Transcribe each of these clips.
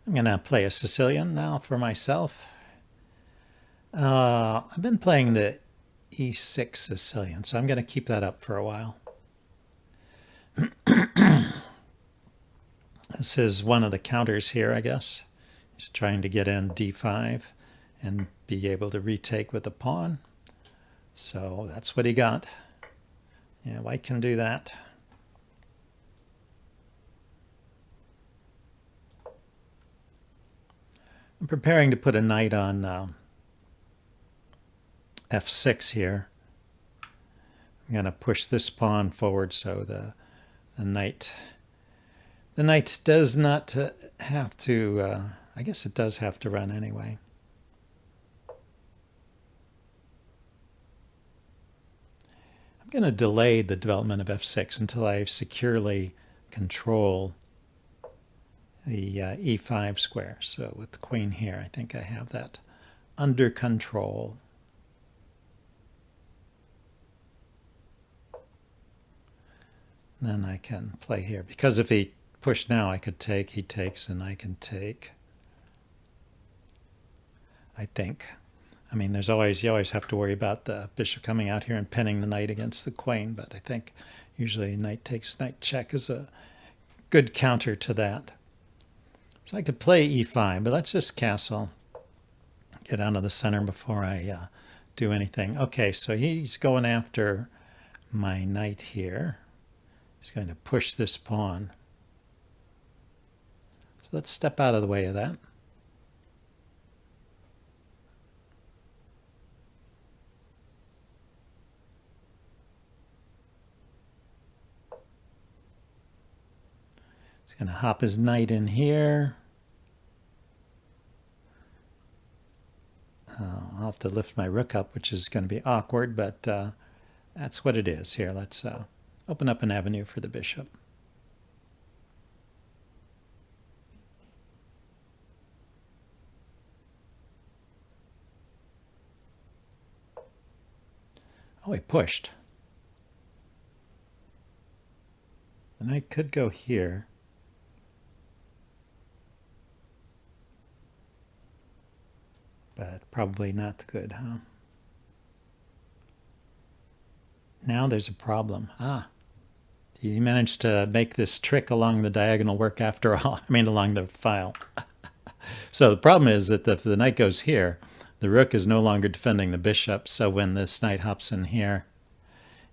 I'm going to play a Sicilian now for myself. I've been playing the E6 Sicilian, so I'm going to keep that up for a while. This is one of the counters here, I guess. He's trying to get in D5 and be able to retake with a pawn. So that's what he got. Yeah, white can do that. I'm preparing to put a knight on F6 here. I'm going to push this pawn forward so the knight does not have to, I guess it does have to run anyway. I'm going to delay the development of F6 until I securely control the E5 square. So with the queen here, I think I have that under control. Then I can play here. Because if he pushed now, I could take, he takes, and I can take. I think. I mean, you always have to worry about the bishop coming out here and pinning the knight against the queen, but I think usually knight takes, knight check is a good counter to that. So I could play e5, but let's just castle. Get out of the center before I do anything. Okay, so he's going after my knight here. He's going to push this pawn. So let's step out of the way of that. He's going to hop his knight in here. I'll have to lift my rook up, which is going to be awkward, but that's what it is. Here, let's open up an avenue for the bishop. Oh, he pushed. The knight could go here. But probably not good, huh? Now there's a problem. He managed to make this trick along the diagonal work after all. I mean, along the file. So the problem is that if the knight goes here, the rook is no longer defending the bishop. So when this knight hops in here,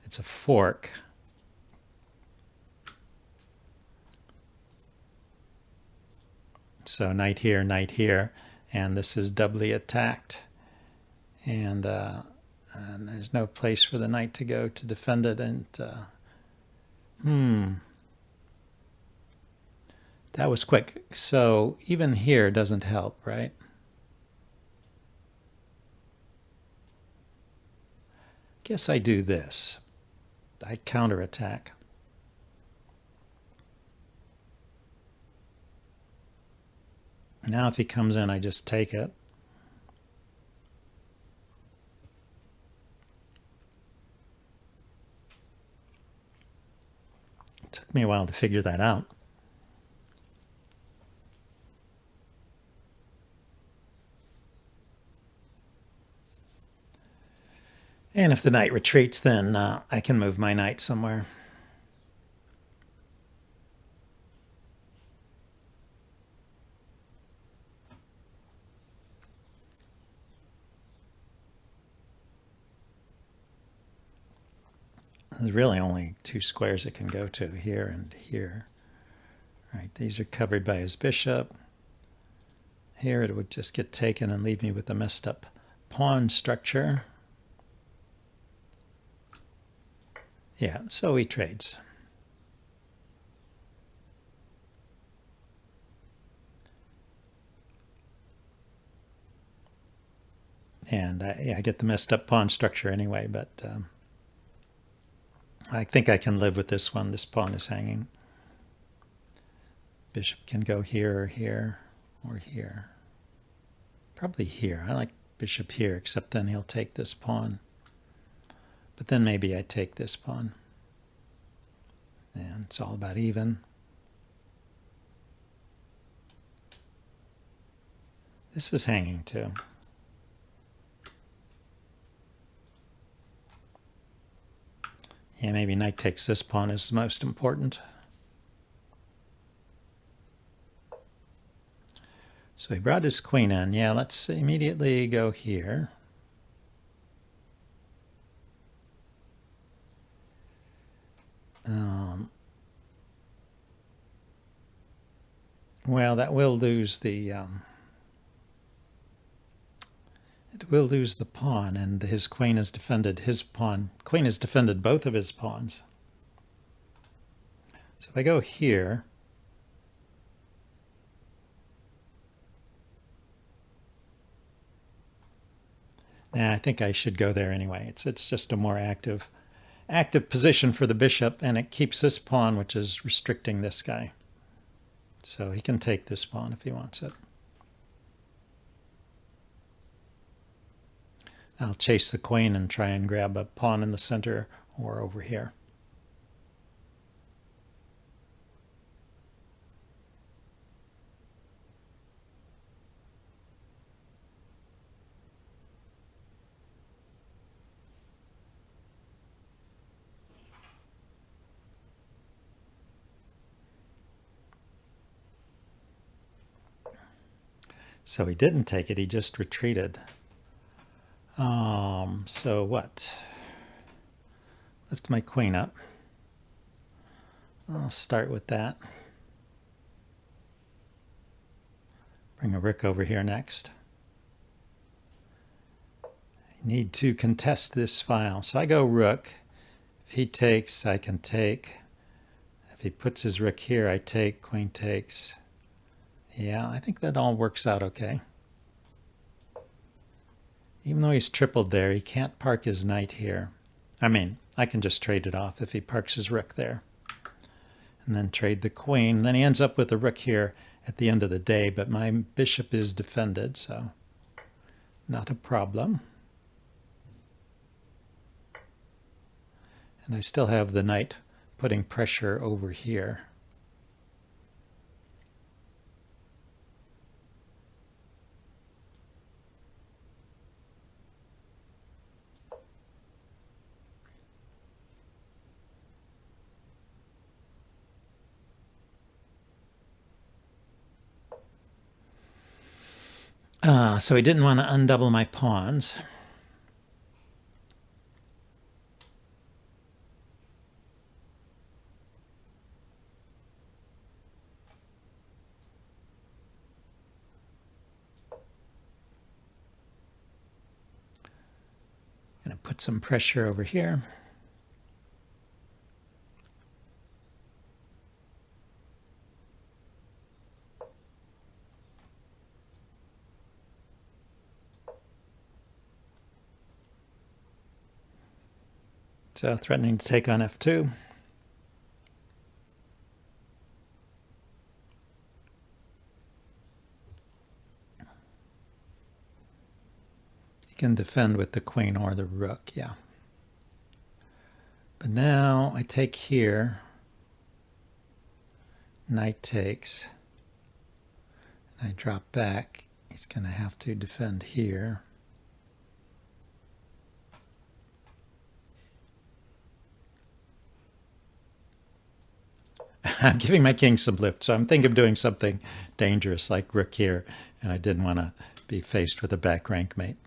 it's a fork. So knight here, and this is doubly attacked. And there's no place for the knight to go to defend it. And that was quick. So even here doesn't help, right? Guess I do this. I counterattack. Now if he comes in, I just take it. It took me a while to figure that out. And if the knight retreats, then I can move my knight somewhere. There's really only two squares it can go to, here and here. Right, these are covered by his bishop. Here it would just get taken and leave me with a messed up pawn structure. Yeah, so he trades. And I get the messed up pawn structure anyway, but I think I can live with this one. This pawn is hanging. Bishop can go here or here or here. Probably here. I like bishop here, except then he'll take this pawn. But then maybe I take this pawn. And it's all about even. This is hanging too. Yeah, maybe knight takes this pawn is most important. So he brought his queen in. Yeah, let's immediately go here. Well, that will lose the it will lose the pawn, and his queen has defended his pawn. Queen has defended both of his pawns. So if I go here, I think I should go there anyway. It's just a more active position for the bishop, and it keeps this pawn, which is restricting this guy. So he can take this pawn if he wants it. I'll chase the queen and try and grab a pawn in the center or over here. So he didn't take it, he just retreated. So what? Lift my queen up. I'll start with that. Bring a rook over here next. I need to contest this file. So I go rook. If he takes, I can take. If he puts his rook here, I take, queen takes. Yeah, I think that all works out okay. Even though he's tripled there, he can't park his knight here. I mean, I can just trade it off if he parks his rook there. And then trade the queen. Then he ends up with a rook here at the end of the day, but my bishop is defended, so not a problem. And I still have the knight putting pressure over here. So he didn't want to undouble my pawns. Going to put some pressure over here. So threatening to take on f2. He can defend with the queen or the rook, yeah. But now I take here. Knight takes. I drop back. He's going to have to defend here. I'm giving my king some lift, so I'm thinking of doing something dangerous like rook here, and I didn't want to be faced with a back rank mate.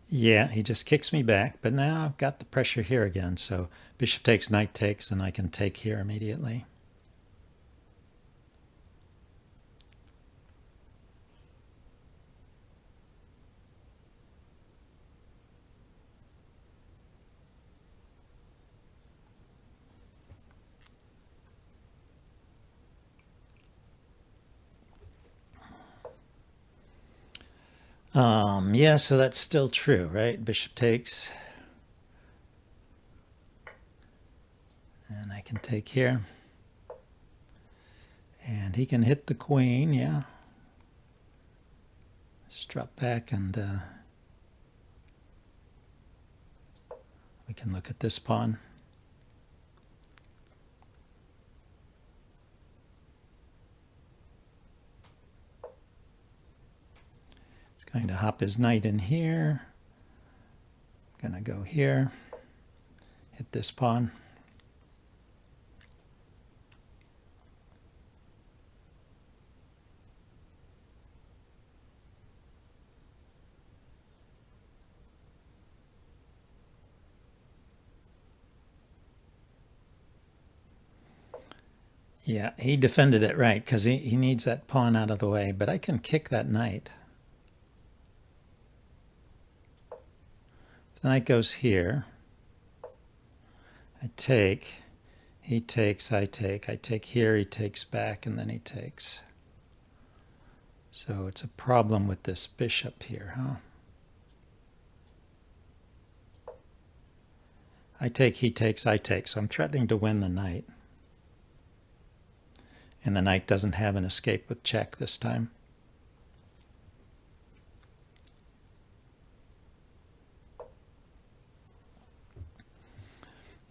Yeah, he just kicks me back, but now I've got the pressure here again, so bishop takes, knight takes, and I can take here immediately. Yeah, so that's still true, right? Bishop takes. And I can take here. And he can hit the queen, yeah. Just drop back and we can look at this pawn. He's going to hop his knight in here. Gonna go here, hit this pawn. Yeah, he defended it right because he needs that pawn out of the way, but I can kick that knight. The knight goes here. I take, he takes, I take. I take here, he takes back, and then he takes. So it's a problem with this bishop here, huh? I take, he takes, I take. So I'm threatening to win the knight. And the knight doesn't have an escape with check this time.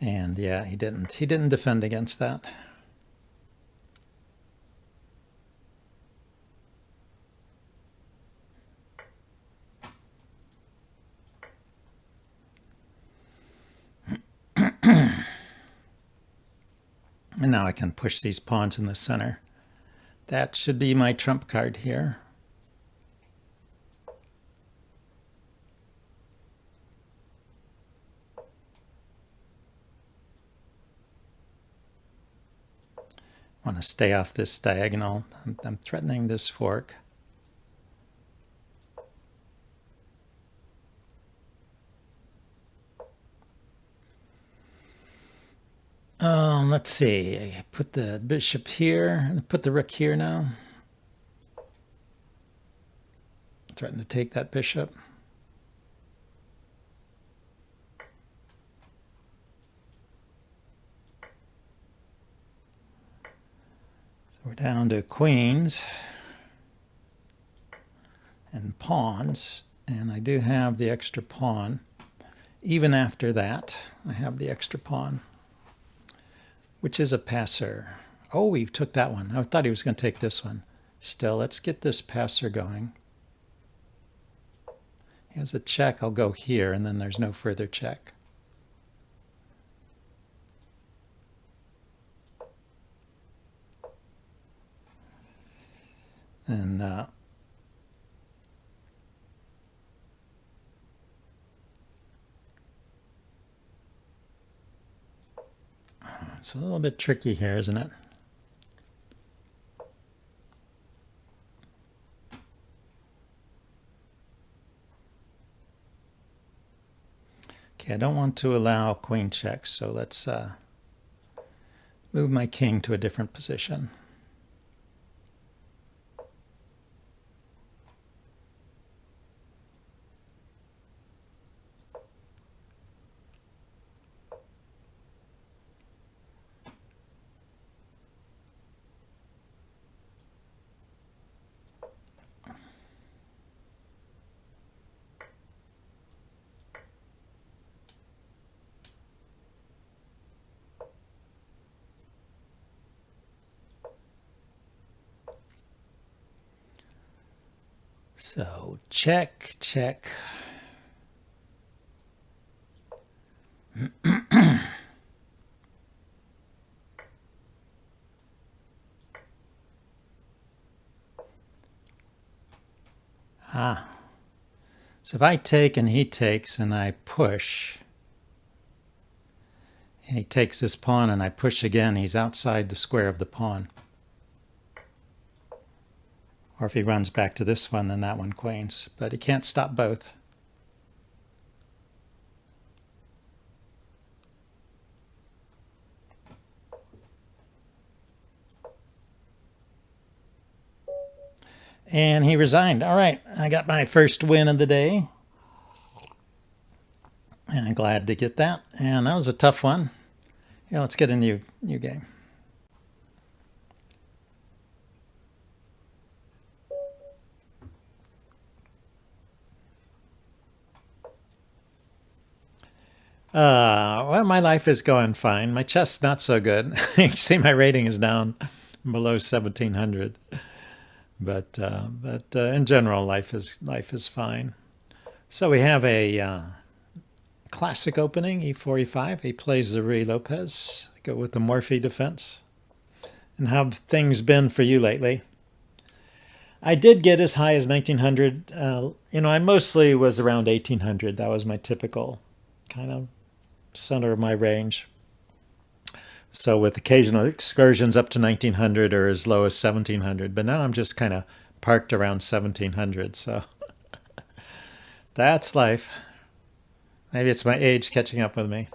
And yeah, he didn't defend against that. And now I can push these pawns in the center. That should be my trump card here. I want to stay off this diagonal. I'm threatening this fork. Let's see. I put the bishop here and put the rook here now. Threaten to take that bishop. So we're down to queens and pawns, and I do have the extra pawn. Even after that, I have the extra pawn, which is a passer. Oh, we took that one. I thought he was going to take this one. Still, let's get this passer going. He has a check. I'll go here, and then there's no further check. And it's a little bit tricky here, isn't it? Okay, I don't want to allow queen checks, so let's move my king to a different position. So check, check. So if I take and he takes and I push, and he takes this pawn and I push again, he's outside the square of the pawn. Or if he runs back to this one, then that one queens. But he can't stop both. And he resigned. All right, I got my first win of the day. And I'm glad to get that. And that was a tough one. Yeah, let's get a new game. Well, my life is going fine. My chess not so good. You can see my rating is down below 1700. But in general, life is fine. So we have a classic opening, e4, e5. He plays the Ruy Lopez. I go with the Morphy defense. And how have things been for you lately? I did get as high as 1900. I mostly was around 1800. That was my typical kind of center of my range. So with occasional excursions up to 1900 or as low as 1700. But now I'm just kind of parked around 1700. So that's life. Maybe it's my age catching up with me.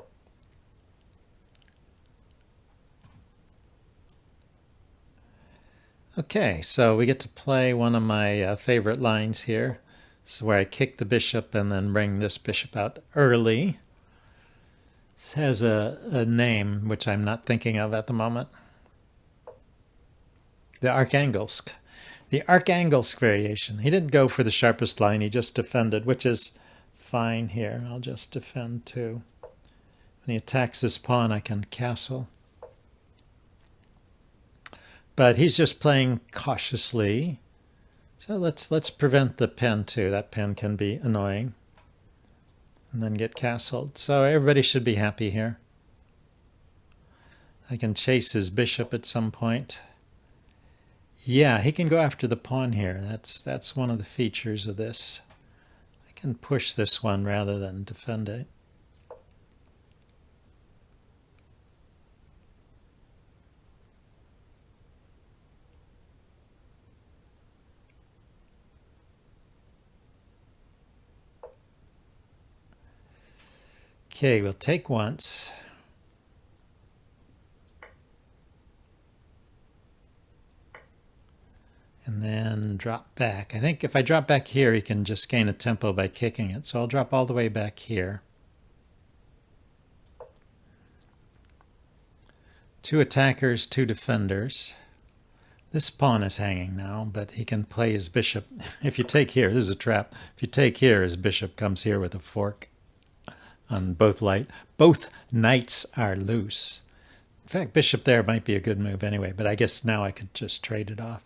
Okay, so we get to play one of my favorite lines here. This is where I kick the bishop and then bring this bishop out early. This has a name which I'm not thinking of at the moment. The Archangelsk. The Archangelsk variation. He didn't go for the sharpest line, he just defended, which is fine here. I'll just defend too. When he attacks this pawn, I can castle. But he's just playing cautiously. So let's prevent the pen too. That pen can be annoying. And then get castled. So everybody should be happy here. I can chase his bishop at some point. Yeah, he can go after the pawn here. That's one of the features of this. I can push this one rather than defend it. Okay, we'll take once. And then drop back. I think if I drop back here, he can just gain a tempo by kicking it. So I'll drop all the way back here. Two attackers, two defenders. This pawn is hanging now, but he can play his bishop. If you take here, this is a trap. If you take here, his bishop comes here with a fork. On both knights are loose. In fact, bishop there might be a good move anyway, but I guess now I could just trade it off.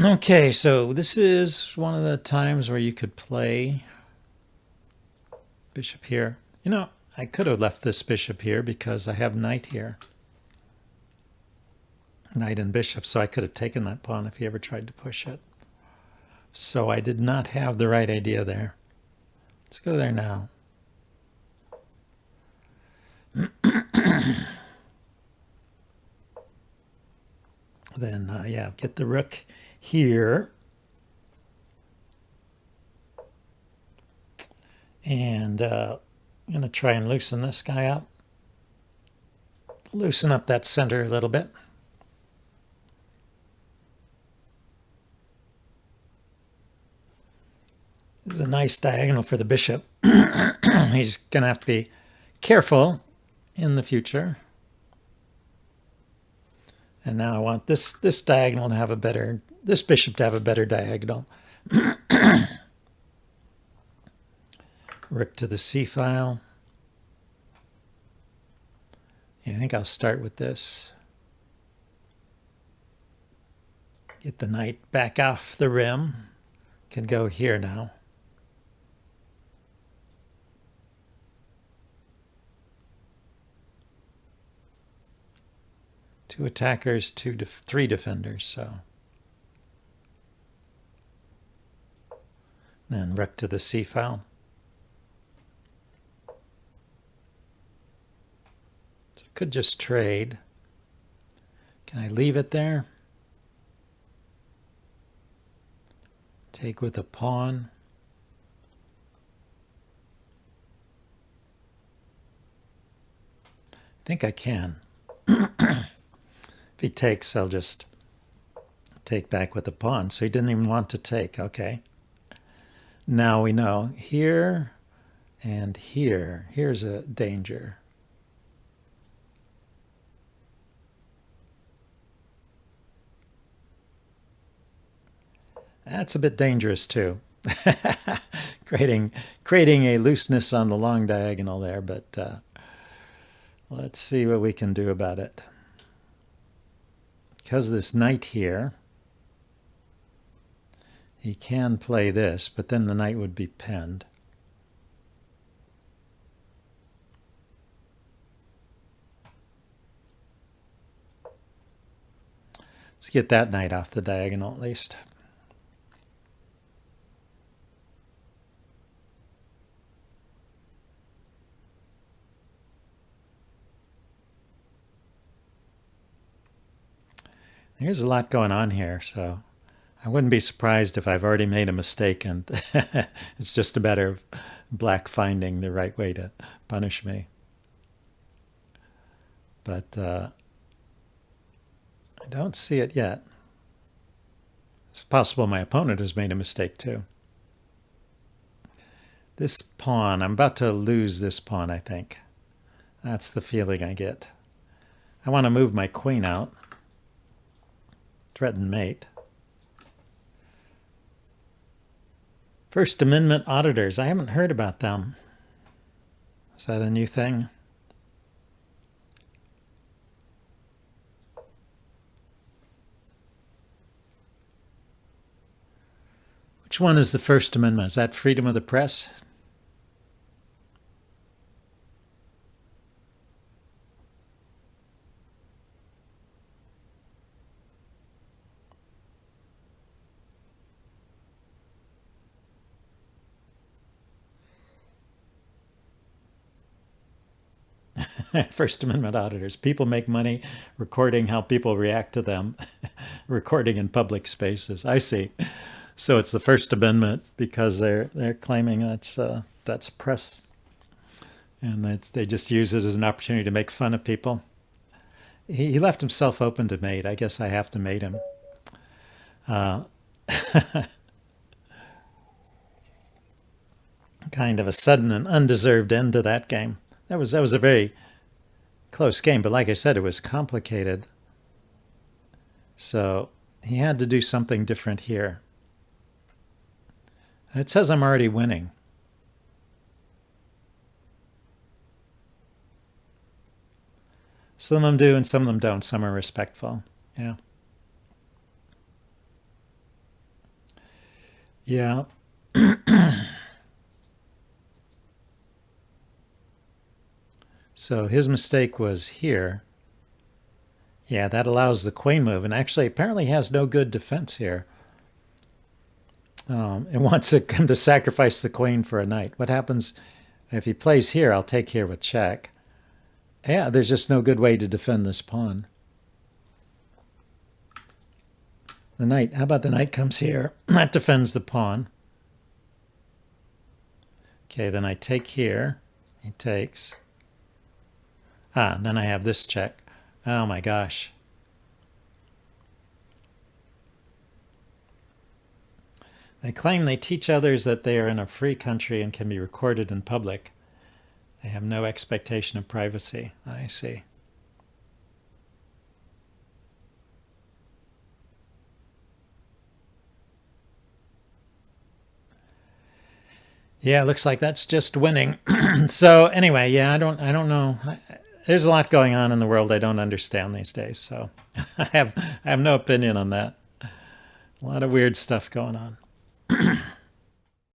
Okay, so this is one of the times where you could play bishop here. I could have left this bishop here because I have knight here. Knight and bishop, so I could have taken that pawn if he ever tried to push it. So I did not have the right idea there. Let's go there now. Then, yeah, get the rook here. And I'm going to try and loosen this guy up. Loosen up that center a little bit. This is a nice diagonal for the bishop. He's going to have to be careful in the future. And now I want this diagonal to have a better, this bishop to have a better diagonal. Rook to the c file. Yeah, I think I'll start with this. Get the knight back off the rim. Can go here now. Two attackers, three defenders, so. Then rook to the c file. So I could just trade. Can I leave it there? Take with a pawn. I think I can. If he takes, I'll just take back with the pawn. So he didn't even want to take. Okay. Now we know here and here. Here's a danger. That's a bit dangerous too. creating a looseness on the long diagonal there, but let's see what we can do about it. Because this knight here, he can play this, but then the knight would be pinned. Let's get that knight off the diagonal at least. There's a lot going on here, so I wouldn't be surprised if I've already made a mistake and it's just a matter of black finding the right way to punish me. But I don't see it yet. It's possible my opponent has made a mistake too. This pawn, I'm about to lose this pawn, I think. That's the feeling I get. I want to move my queen out. Threaten mate. First Amendment auditors. I haven't heard about them. Is that a new thing? Which one is the First Amendment? Is that freedom of the press? First Amendment auditors. People make money recording how people react to them, recording in public spaces. I see. So it's the First Amendment because they're claiming that's press, and they just use it as an opportunity to make fun of people. He left himself open to mate. I guess I have to mate him. Kind of a sudden and undeserved end to that game. That was a very close game, but like I said, it was complicated. So he had to do something different here. It says I'm already winning. Some of them do and some of them don't. Some are respectful. Yeah. Yeah. So his mistake was here. Yeah, that allows the queen move, and actually apparently has no good defense here. It wants him to sacrifice the queen for a knight. What happens if he plays here? I'll take here with check. Yeah, there's just no good way to defend this pawn. The knight, how about the knight comes here? That defends the pawn. Okay, then I take here. He takes. Then I have this check. Oh my gosh. They claim they teach others that they are in a free country and can be recorded in public. They have no expectation of privacy. I see. Yeah, looks like that's just winning. So anyway, yeah, I don't know. There's a lot going on in the world I don't understand these days, so I have no opinion on that. A lot of weird stuff going on.